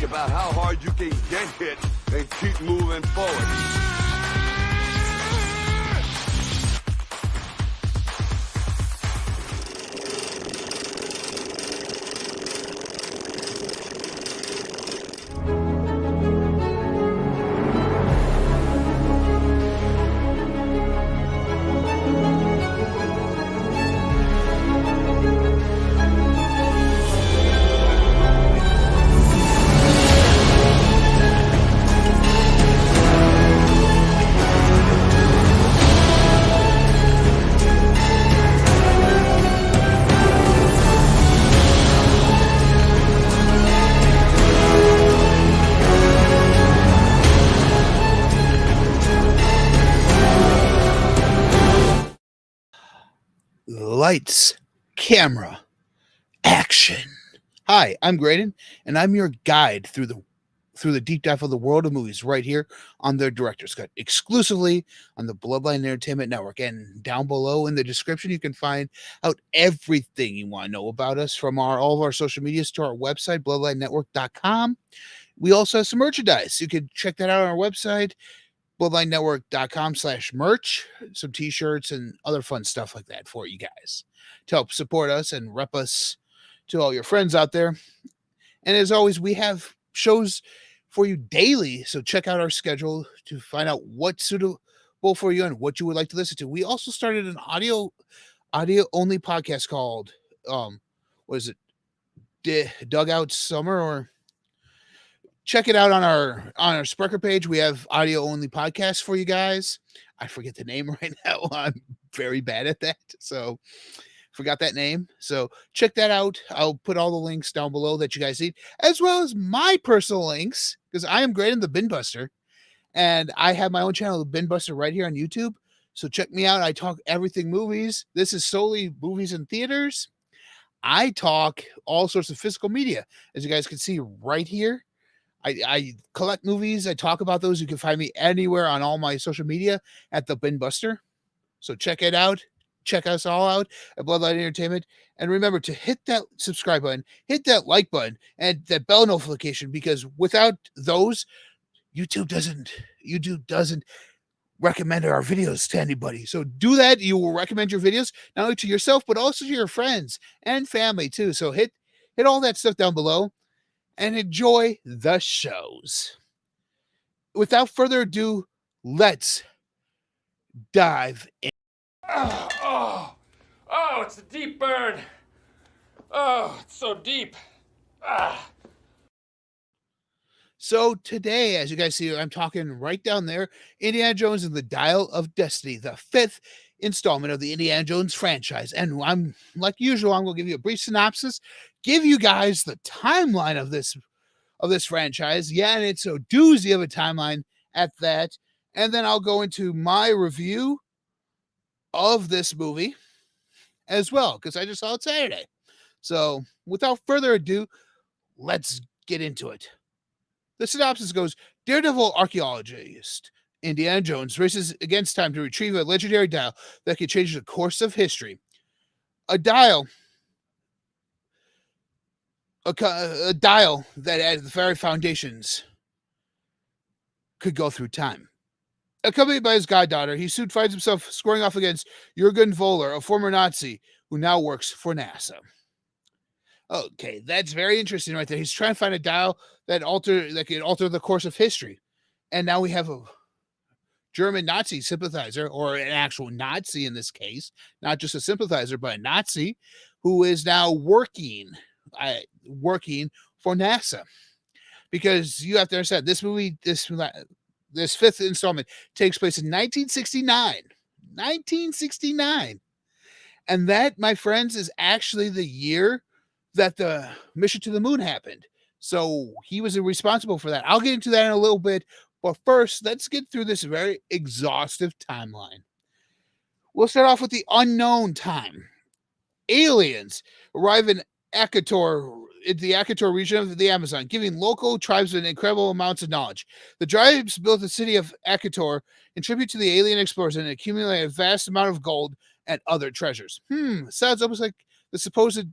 about how hard you can get hit and keep moving forward. Lights, camera, action. Hi, I'm Greydon, and I'm your guide through the deep dive of the world of movies right here on the Director's Cut, exclusively on the Bloodline Entertainment Network. And down below in the description, you can find out everything you want to know about us, from all of our social medias to our website, bloodlinenetwork.com. We also have some merchandise. You can check that out on our website, bloodlinenetwork.com/merch, some t-shirts and other fun stuff like that for you guys to help support us and rep us to all your friends out there. And as always, we have shows for you daily, so check out our schedule to find out what's suitable for you and what you would like to listen to. We also started an audio only podcast called what is it, Dugout Summer, or check it out on our Spreaker page. We have audio only podcasts for you guys. I forget the name right now. I'm very bad at that, so forgot that name. So check that out. I'll put all the links down below that you guys need, as well as my personal links, because I am Greydon the Bin Buster, and I have my own channel, the Bin Buster, right here on YouTube. So check me out. I talk everything movies. This is solely movies and theaters. I talk all sorts of physical media, as you guys can see right here. I collect movies. I talk about those. You can find me anywhere on all my social media at the Bin Buster. So check it out. Check us all out at Bloodline Entertainment. And remember to hit that subscribe button, hit that like button, and that bell notification, because without those, YouTube doesn't recommend our videos to anybody. So do that. You will recommend your videos not only to yourself, but also to your friends and family too. So hit all that stuff down below and enjoy the shows. Without further ado, let's dive in. Oh, it's a deep burn. Oh, it's so deep. So today, as you guys see, I'm talking right down there, Indiana Jones and the Dial of Destiny, the 5th installment of the Indiana Jones franchise. And I'm, like usual, I'm going to give you a brief synopsis, give you guys the timeline of this franchise. Yeah, and it's a doozy of a timeline at that. And then I'll go into my review of this movie as well, because I just saw it Saturday. So without further ado, let's get into it. The synopsis goes: Daredevil archaeologist Indiana Jones races against time to retrieve a legendary dial that can change the course of history. A dial that at the very foundations could go through time. Accompanied by his goddaughter, he soon finds himself squaring off against Jürgen Voller, a former Nazi who now works for NASA. Okay, that's very interesting right there. He's trying to find a dial that can alter the course of history. And now we have a German Nazi sympathizer, or an actual Nazi in this case, not just a sympathizer, but a Nazi who is now working for NASA. Because you have to understand, this movie, this 5th installment takes place in 1969. 1969. And that, my friends, is actually the year that the mission to the moon happened. So he was responsible for that. I'll get into that in a little bit. But first, let's get through this very exhaustive timeline. We'll start off with the unknown time. Aliens arrive in the Akator region of the Amazon, giving local tribesmen incredible amounts of knowledge. The tribes built the city of Akator in tribute to the alien explorers and accumulate a vast amount of gold and other treasures. Sounds almost like the supposed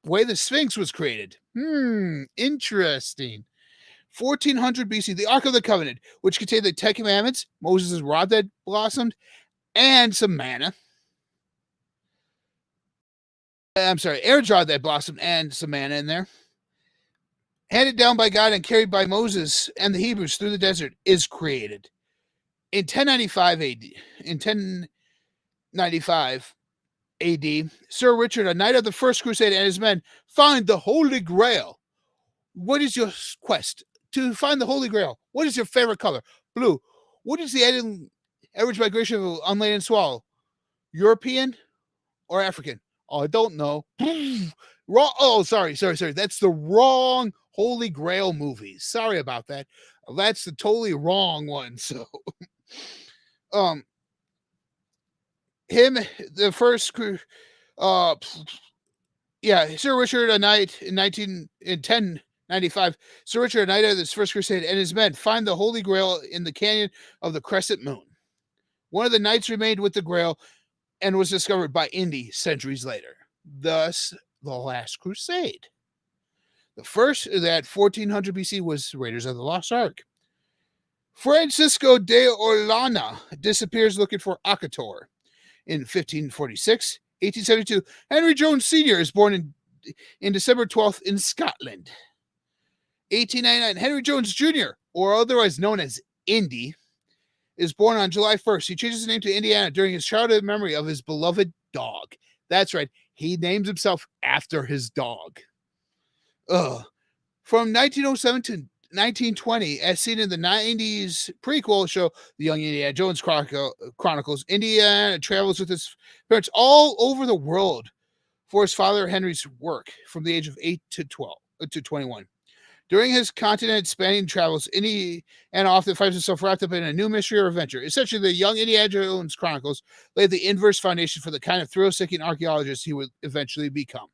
way the Sphinx was created. Interesting. 1400 BC, the Ark of the Covenant, which contained the Ten Commandments, Moses' rod that blossomed, and some manna. I'm sorry, Aaron's rod that blossomed and some manna in there. Handed down by God and carried by Moses and the Hebrews through the desert, is created. In 1095 AD, Sir Richard, a knight of the First Crusade, and his men find the Holy Grail. What is your quest? To find the Holy Grail. What is your favorite color? Blue. What is the average migration of an unladen swallow? European or African? Oh, I don't know. Wrong. Oh, sorry. That's the wrong Holy Grail movie. Sorry about that. That's the totally wrong one. So, him, the first, Sir Richard, a knight in 1095. Sir Richard, a knight of this First Crusade, and his men find the Holy Grail in the canyon of the Crescent Moon. One of the knights remained with the Grail and was discovered by Indy centuries later. Thus, the Last Crusade. The first, that 1400 BC, was Raiders of the Lost Ark. Francisco de Orellana disappears looking for Akator. In 1546, 1872, Henry Jones Sr. is born in December 12th in Scotland. 1899, Henry Jones Jr., or otherwise known as Indy, is born on July 1st. He changes his name to Indiana during his childhood memory of his beloved dog. That's right. He names himself after his dog. From 1907 to 1920, as seen in the 90s prequel show, The Young Indiana Jones Chronicles, Indiana travels with his parents all over the world for his father Henry's work from the age of 8 to 21. During his continent-spanning travels, Indiana often finds himself wrapped up in a new mystery or adventure. Essentially, the Young Indiana Jones Chronicles laid the inverse foundation for the kind of thrill-seeking archaeologist he would eventually become.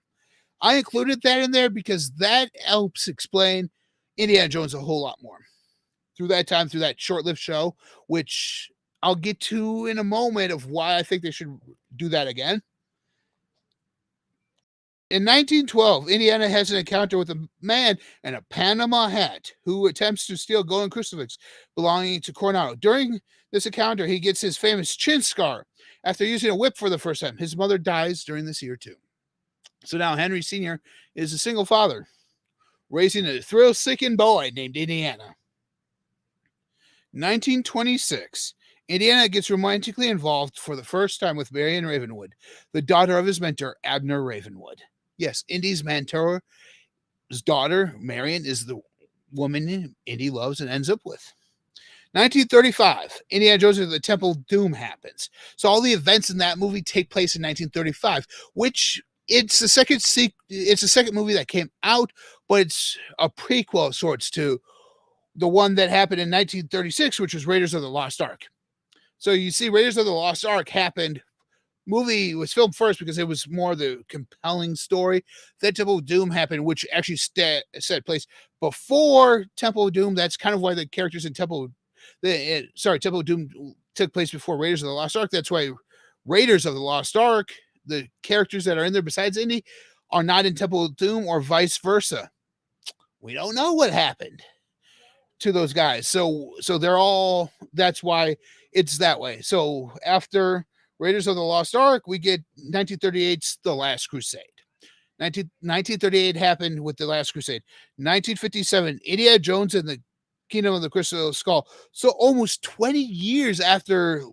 I included that in there because that helps explain Indiana Jones a whole lot more. Through that short-lived show, which I'll get to in a moment of why I think they should do that again. In 1912, Indiana has an encounter with a man in a Panama hat who attempts to steal a golden crucifix belonging to Coronado. During this encounter, he gets his famous chin scar after using a whip for the first time. His mother dies during this year, too. So now Henry Sr. is a single father, raising a thrill-seeking boy named Indiana. 1926, Indiana gets romantically involved for the first time with Marion Ravenwood, the daughter of his mentor, Abner Ravenwood. Yes, Indy's mentor's daughter, Marion, is the woman Indy loves and ends up with. 1935, Indiana Jones and the Temple of Doom happens. So all the events in that movie take place in 1935, which it's the second movie that came out, but it's a prequel of sorts to the one that happened in 1936, which was Raiders of the Lost Ark. So you see, Raiders of the Lost Ark happened. Movie was filmed first because it was more the compelling story. Then Temple of Doom happened, which actually set place before Temple of Doom. That's kind of why the characters in Temple of Doom took place before Raiders of the Lost Ark. That's why Raiders of the Lost Ark, the characters that are in there besides Indy, are not in Temple of Doom or vice versa. We don't know what happened to those guys. So they're all, that's why it's that way. So after Raiders of the Lost Ark, we get 1938's The Last Crusade. 1938 happened with The Last Crusade. 1957, Indiana Jones and the Kingdom of the Crystal Skull. So almost 20 years after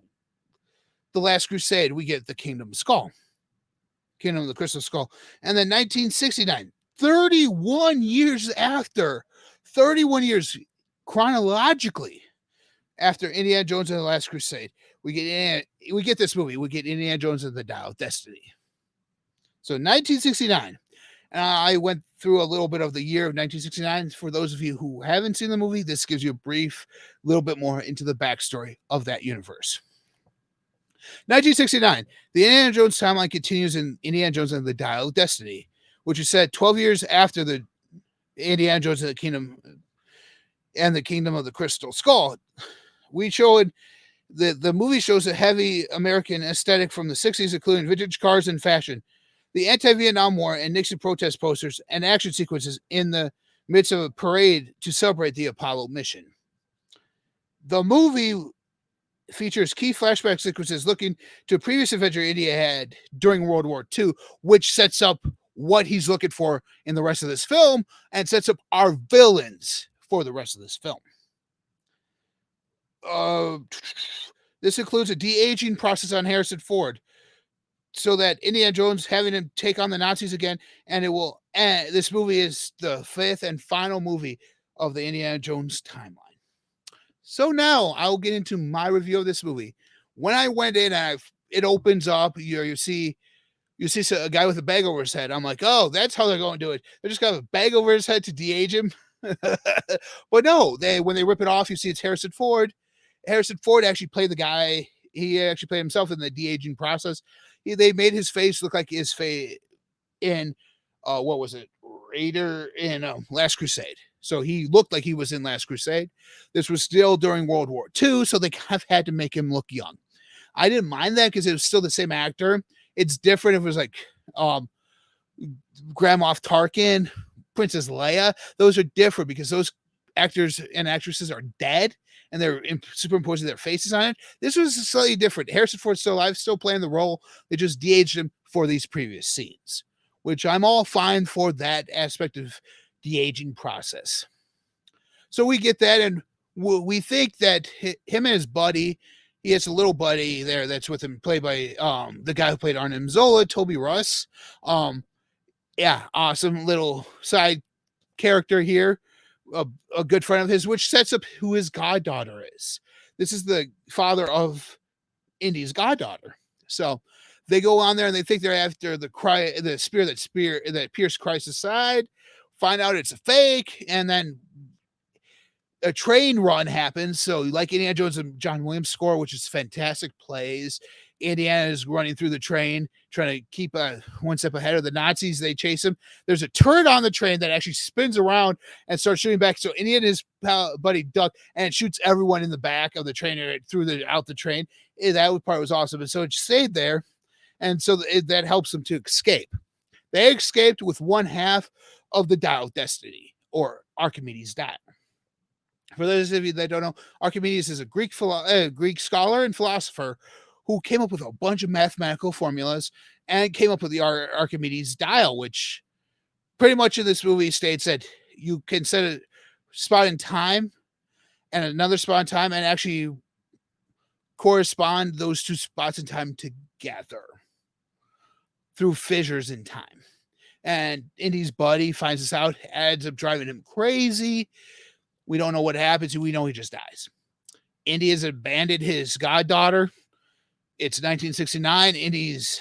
The Last Crusade, we get the Kingdom of the Crystal Skull. And then 1969, 31 years after, 31 years chronologically after Indiana Jones and the Last Crusade, we get this movie. We get Indiana Jones and the Dial of Destiny. So 1969. I went through a little bit of the year of 1969. For those of you who haven't seen the movie, this gives you a brief, little bit more into the backstory of that universe. 1969. The Indiana Jones timeline continues in Indiana Jones and the Dial of Destiny, which is set 12 years after the Indiana Jones and the Kingdom of the Crystal Skull. We showed the movie shows a heavy American aesthetic from the 60s, including vintage cars and fashion. The anti-Vietnam War and Nixon protest posters and action sequences in the midst of a parade to celebrate the Apollo mission. The movie features key flashback sequences looking to a previous adventure India had during World War II, which sets up what he's looking for in the rest of this film and sets up our villains for the rest of this film. This includes a de-aging process on Harrison Ford, so that Indiana Jones having him take on the Nazis again, and it will end. This movie is the 5th and final movie of the Indiana Jones timeline. So now I'll get into my review of this movie. When I went in, it opens up. You see a guy with a bag over his head. I'm like, oh, that's how they're going to do it. They're just got a bag over his head to de-age him. But no, when they rip it off, you see it's Harrison Ford. Harrison Ford actually played the guy. He actually played himself in the de-aging process. They made his face look like his face in what was it, Raider in Last Crusade. So he looked like he was in Last Crusade. This was still during World War II, so they kind of had to make him look young. I didn't mind that because it was still the same actor. It's different if it was like Grand Moff Tarkin, Princess Leia. Those are different because those actors and actresses are dead and they're superimposing their faces on it. This was slightly different. Harrison Ford's still alive, still playing the role. They just de-aged him for these previous scenes, which I'm all fine for that aspect of de-aging process. So we get that, and we think that him and his buddy, he has a little buddy there that's with him, played by the guy who played Arnim Zola, Toby Russ. Yeah, awesome little side character here. A good friend of his, which sets up who his goddaughter is. This is the father of Indy's goddaughter. So they go on there and they think they're after the spear that pierced Christ's side. Find out it's a fake, and then a train run happens. So like Indiana Jones and John Williams score, which is fantastic plays. Indiana is running through the train, trying to keep one step ahead of the Nazis. They chase him. There's a turret on the train that actually spins around and starts shooting back. So Indiana and his buddy duck and shoots everyone in the back of the train out the train. That part was awesome. And so it stayed there. And so that helps them to escape. They escaped with one half of the Dial of Destiny, or Archimedes' dial. For those of you that don't know, Archimedes is a Greek scholar and philosopher who came up with a bunch of mathematical formulas and came up with the Archimedes dial, which pretty much in this movie states that you can set a spot in time and another spot in time and actually correspond those two spots in time together through fissures in time. And Indy's buddy finds this out, ends up driving him crazy. We don't know what happens. We know he just dies. Indy has abandoned his goddaughter. It's 1969. Indy's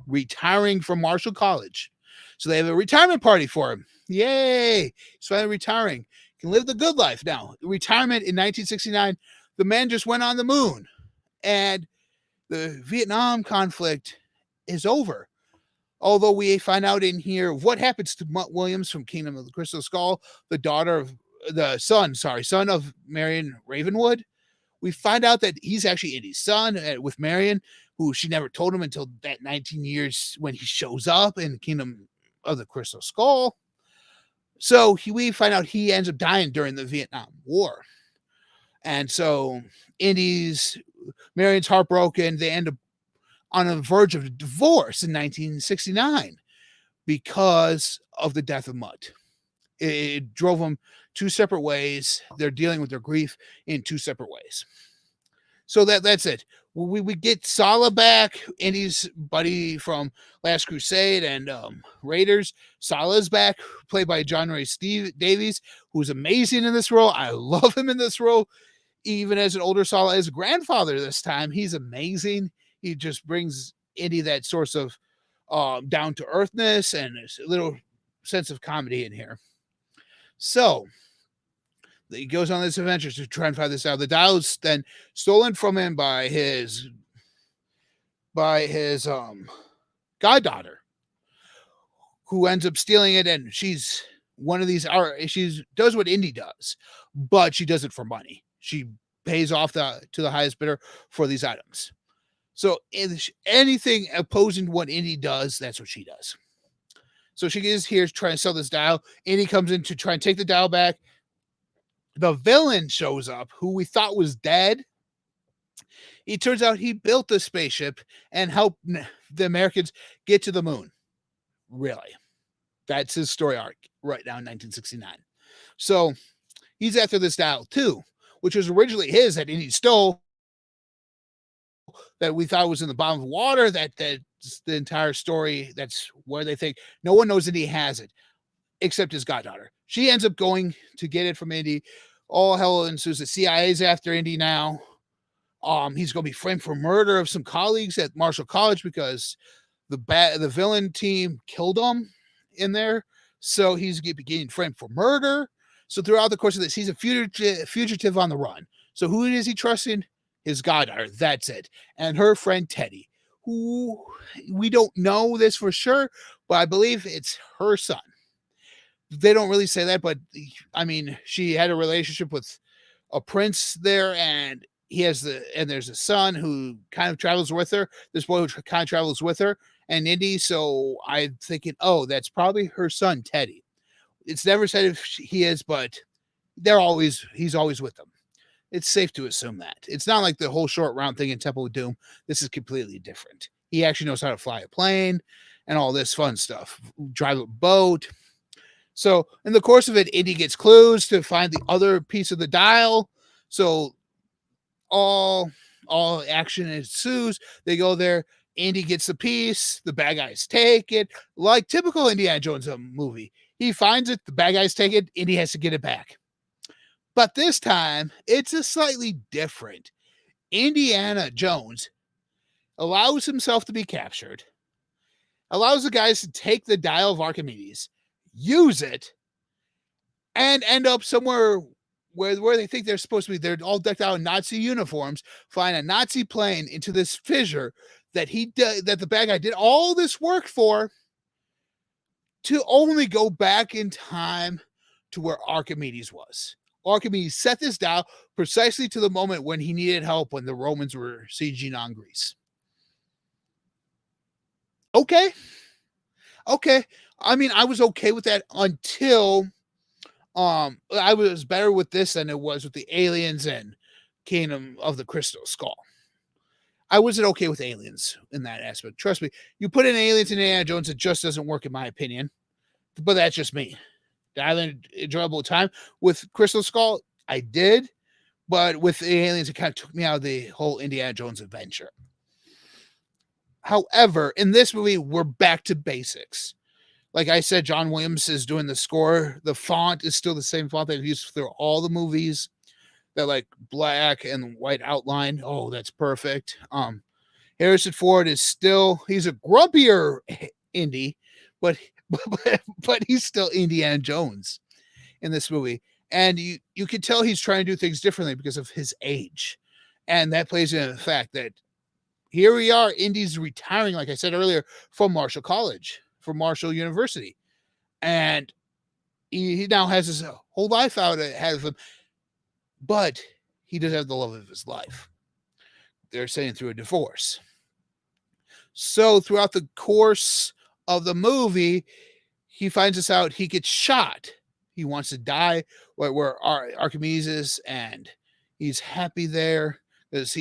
retiring from Marshall College. So they have a retirement party for him. Yay! He's finally retiring. He can live the good life now. Retirement in 1969. The man just went on the moon. And the Vietnam conflict is over. Although we find out in here what happens to Mutt Williams from Kingdom of the Crystal Skull, son of Marion Ravenwood. We find out that he's actually Indy's son with Marion, who she never told him until that 19 years when he shows up in Kingdom of the Crystal Skull. So we find out he ends up dying during the Vietnam War. And so Marion's heartbroken. They end up on the verge of divorce in 1969 because of the death of Mutt. It drove them two separate ways. They're dealing with their grief in two separate ways. So that's it. We get Sala back, Indy's buddy from Last Crusade and Raiders. Sala's back, played by John Rhys Davies, who's amazing in this role. I love him in this role. Even as an older Sala, as a grandfather this time, he's amazing. He just brings Indy that source of down-to-earthness and a little sense of comedy in here. So he goes on this adventure to try and find this out. The dial is then stolen from him by his goddaughter, who ends up stealing it, and she's one of these. She does what Indy does, but she does it for money. She pays off to the highest bidder for these items. So anything opposing what Indy does, that's what she does. So she is here trying to sell this dial. Indy comes in to try and take the dial back. The villain shows up, who we thought was dead. It turns out he built the spaceship and helped the Americans get to the moon. Really. That's his story arc right now in 1969. So he's after this dial too, which was originally his that Indy stole, that we thought was in the bottom of water. That's the entire story. That's where they think no one knows that he has it except his goddaughter. She ends up going to get it from Indy. All hell ensues. The CIA's after Indy now. He's going to be framed for murder of some colleagues at Marshall College because the villain team killed him in there. So he's getting framed for murder. So throughout the course of this, he's a fugitive on the run. So who is he trusting? His goddaughter. That's it. And her friend Teddy, who we don't know this for sure, but I believe it's her son. They don't really say that, but I mean, she had a relationship with a prince there, and there's a son who kind of travels with her. This boy who kind of travels with her and Indy. So I'm thinking, oh, that's probably her son, Teddy. It's never said if he is, but he's always with them. It's safe to assume that. It's not like the whole short round thing in Temple of Doom. This is completely different. He actually knows how to fly a plane and all this fun stuff, drive a boat. So in the course of it, Indy gets clues to find the other piece of the dial. So all action ensues. They go there. Indy gets the piece. The bad guys take it. Like typical Indiana Jones movie. He finds it. The bad guys take it. Indy has to get it back. But this time, it's a slightly different. Indiana Jones allows himself to be captured. Allows the guys to take the dial of Archimedes, use it, and end up somewhere where they think they're supposed to be. They're all decked out in Nazi uniforms, flying a Nazi plane into this fissure that that the bad guy did all this work for, to only go back in time to where Archimedes was. Archimedes set this dial precisely to the moment when he needed help when the Romans were sieging on Greece. Okay. I mean, I was okay with that until I was better with this than it was with the aliens and Kingdom of the Crystal Skull. I wasn't okay with aliens in that aspect. Trust me, you put in aliens in Indiana Jones, it just doesn't work in my opinion. But that's just me. Did I have an enjoyable time with Crystal Skull? I did. But with the aliens, it kind of took me out of the whole Indiana Jones adventure. However, in this movie, we're back to basics. Like I said, John Williams is doing the score. The font is still the same font they've used through all the movies. That like black and white outline. Oh, that's perfect. Harrison Ford is he's a grumpier Indy, but he's still Indiana Jones in this movie. And you can tell he's trying to do things differently because of his age. And that plays into the fact that here we are, Indy's retiring, like I said earlier, from Marshall College, from Marshall University. And he now has his whole life out ahead of him. But he doesn't have the love of his life. They're saying through a divorce. So throughout the course of the movie, he finds this out. He gets shot. He wants to die where Archimedes is, and he's happy there because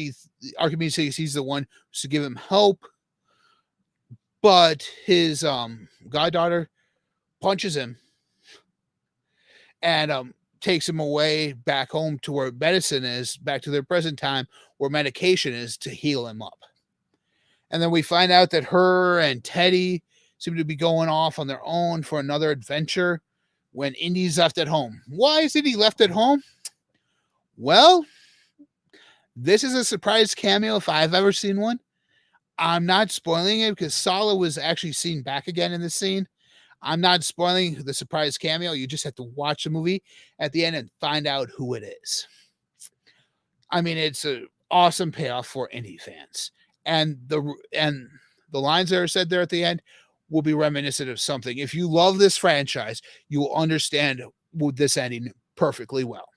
Archimedes thinks he's the one who's to give him help. But his goddaughter punches him and takes him away back home to where medicine is, back to their present time, where medication is to heal him up. And then we find out that her and Teddy seem to be going off on their own for another adventure when Indy's left at home. Why is Indy left at home? Well, this is a surprise cameo if I've ever seen one. I'm not spoiling it because Sala was actually seen back again in this scene. I'm not spoiling the surprise cameo. You just have to watch the movie at the end and find out who it is. I mean, it's an awesome payoff for Indy fans. And the lines that are said there at the end will be reminiscent of something. If you love this franchise, you will understand this ending perfectly well.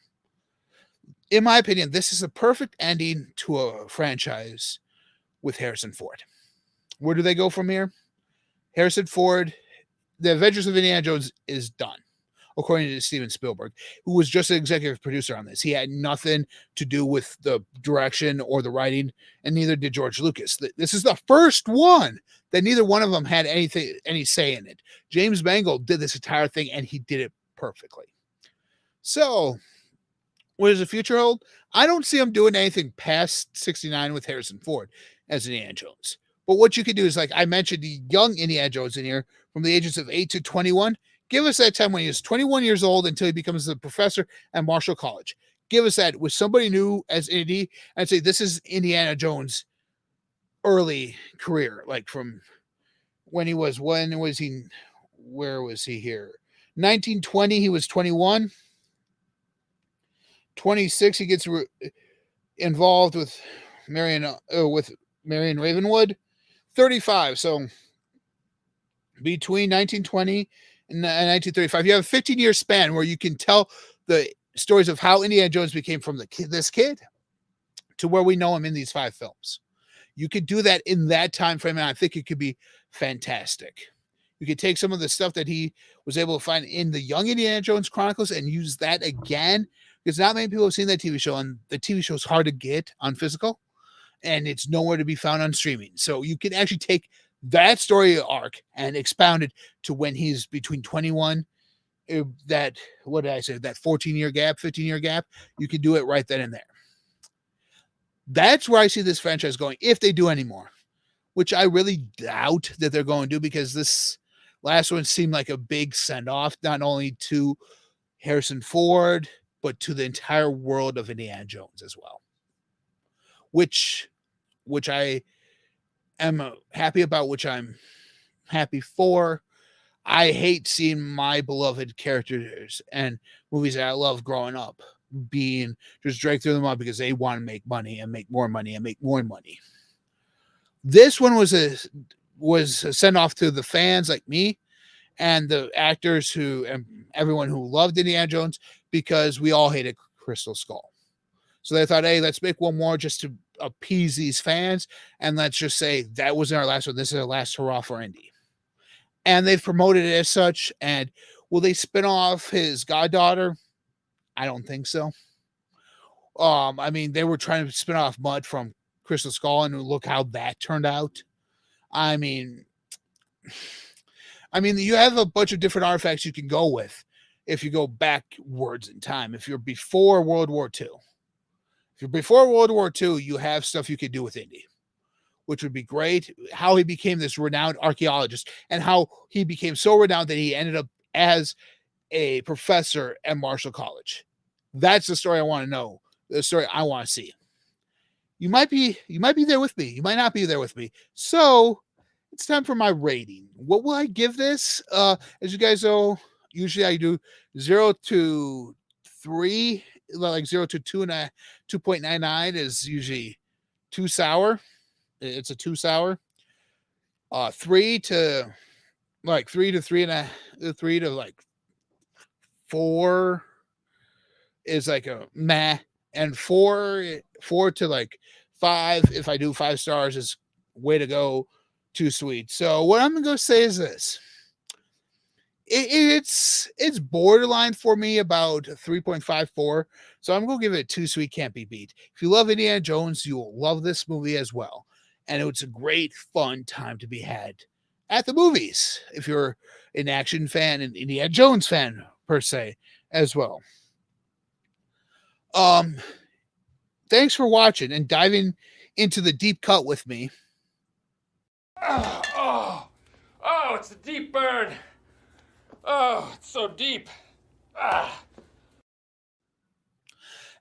In my opinion, this is a perfect ending to a franchise with Harrison Ford. Where do they go from here? Harrison Ford, the Adventures of Indiana Jones is done, according to Steven Spielberg, who was just an executive producer on this. He had nothing to do with the direction or the writing, and neither did George Lucas. This is the first one that neither one of them had any say in it. James Mangold did this entire thing, and he did it perfectly. So, what does the future hold? I don't see him doing anything past 69 with Harrison Ford as Indiana Jones. But what you could do is, like I mentioned, the young Indiana Jones in here from the ages of 8 to 21. Give us that time when he was 21 years old until he becomes the professor at Marshall College. Give us that with somebody new as Indy and say, this is Indiana Jones' early career. Like from when was he, where was he here? 1920, he was 21. 26, he gets involved with Marion Ravenwood. 35, so between 1920 and 1935, you have a 15-year span where you can tell the stories of how Indiana Jones became from this kid to where we know him in these 5 films. You could do that in that time frame, and I think it could be fantastic. You could take some of the stuff that he was able to find in the Young Indiana Jones Chronicles and use that again, because not many people have seen that TV show, and the TV show is hard to get on physical, and it's nowhere to be found on streaming. So you can actually take that story arc and expound it to when he's between 21, that 14-year gap, 15-year gap. You can do it right then and there. That's where I see this franchise going, if they do any more, which I really doubt that they're going to do, because this last one seemed like a big send-off, not only to Harrison Ford, but to the entire world of Indiana Jones as well, which I am happy about, which I'm happy for. I hate seeing my beloved characters and movies that I love growing up being just dragged through the mud because they want to make money and make more money and make more money. This one was a send off to the fans like me and the actors and everyone who loved Indiana Jones, because we all hated Crystal Skull. So they thought, hey, let's make one more just to appease these fans, and let's just say that wasn't our last one. This is our last hurrah for Indy. And they've promoted it as such. And will they spin off his goddaughter? I don't think so. I mean, they were trying to spin off Mud from Crystal Skull, and look how that turned out. I mean, you have a bunch of different artifacts you can go with if you go backwards in time. If you're before World War II, you have stuff you could do with Indy, which would be great. How he became this renowned archaeologist, and how he became so renowned that he ended up as a professor at Marshall College. That's the story I want to know. The story I want to see. You might be there with me. You might not be there with me. So it's time for my rating. What will I give this? As you guys know, usually I do 0 to 3, like 0 to 2 and a 2.99 is usually too sour. It's a 2 sour. 3 to 3 and a 3 to like 4 is like a meh, and 4 to like 5, if I do 5 stars, is way to go, too sweet. So what I'm gonna go say is this. It's borderline for me, about 3.54. So I'm gonna give it 2 sweet, can't be beat. If you love Indiana Jones, you will love this movie as well. And it's a great fun time to be had at the movies if you're an action fan and Indiana Jones fan per se as well. Thanks for watching and diving into the deep cut with me. Oh, it's a deep burn. Oh, it's so deep.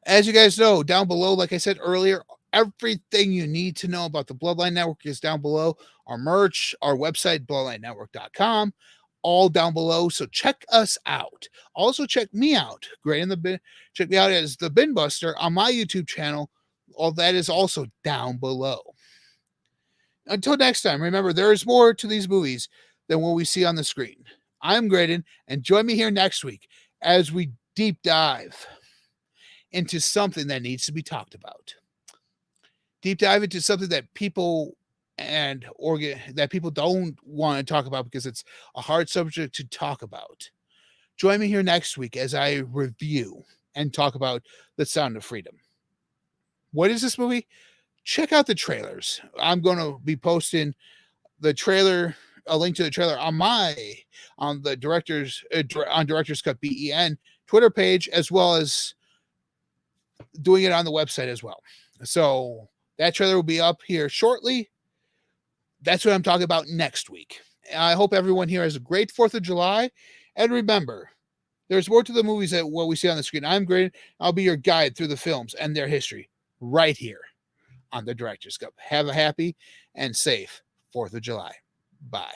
As you guys know, down below, like I said earlier, everything you need to know about the Bloodline Network is down below. Our merch, our website, bloodlinenetwork.com, all down below. So check us out. Also check me out. Greydon the Bin. Check me out as the Bin Buster on my YouTube channel. All that is also down below. Until next time, remember, there is more to these movies than what we see on the screen. I'm Greydon, and join me here next week as we deep dive into something that needs to be talked about. Deep dive into something that people and organ that people don't want to talk about because it's a hard subject to talk about. Join me here next week as I review and talk about The Sound of Freedom. What is this movie? Check out the trailers. I'm going to be posting the trailer, a link to the trailer on the director's Cut BEN Twitter page, as well as doing it on the website as well. So that trailer will be up here shortly. That's what I'm talking about next week. I hope everyone here has a great 4th of July. And remember, there's more to the movies than what we see on the screen. I'm Greydon. I'll be your guide through the films and their history right here on the Director's Cup. Have a happy and safe 4th of July. Bye.